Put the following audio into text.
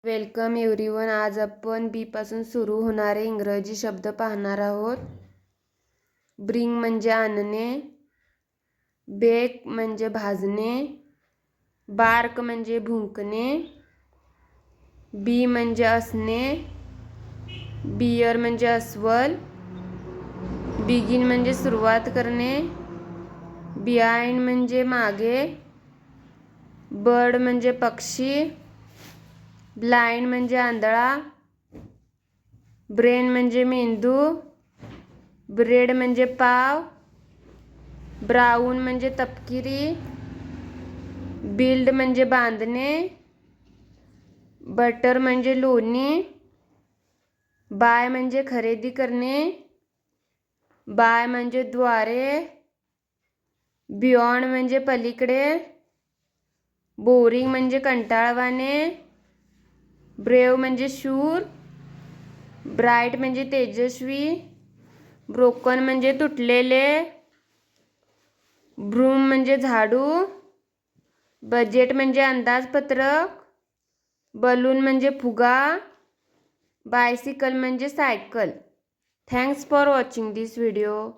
Welcome everyone. आज आपण बी पासून सुरू होणारे इंग्रजी शब्द पाहणार आहोत. ब्रिंग म्हणजे आणणे, बेक म्हणजे भाजणे, बार्क म्हणजे भुंकणे, बी म्हणजे असणे, बियर म्हणजे अस्वल, बिगिन म्हणजे सुरुवात करणे, बिहाइंड म्हणजे मागे, बर्ड म्हणजे पक्षी, ब्लाइंड म्हणजे आंधळा, ब्रेन म्हणजे मेंदू, ब्रेड म्हणजे पाव, ब्राऊन म्हणजे तपकिरी, बिल्ड म्हणजे बांधणे, बटर म्हणजे लोणी, बाय म्हणजे खरेदी करणे, बाय म्हणजे द्वारे, बियॉन्ड म्हणजे पलीकडे, बोरिंग म्हणजे कंटाळवाणे, ब्रेव म्हणजे शूर, ब्राईट म्हणजे तेजस्वी, ब्रोकन म्हणजे तुटलेले, ब्रूम म्हणजे झाडू, बजेट म्हणजे अंदाजपत्रक, बलून म्हणजे फुगा, बायसिकल म्हणजे cycle. Thanks for watching this video.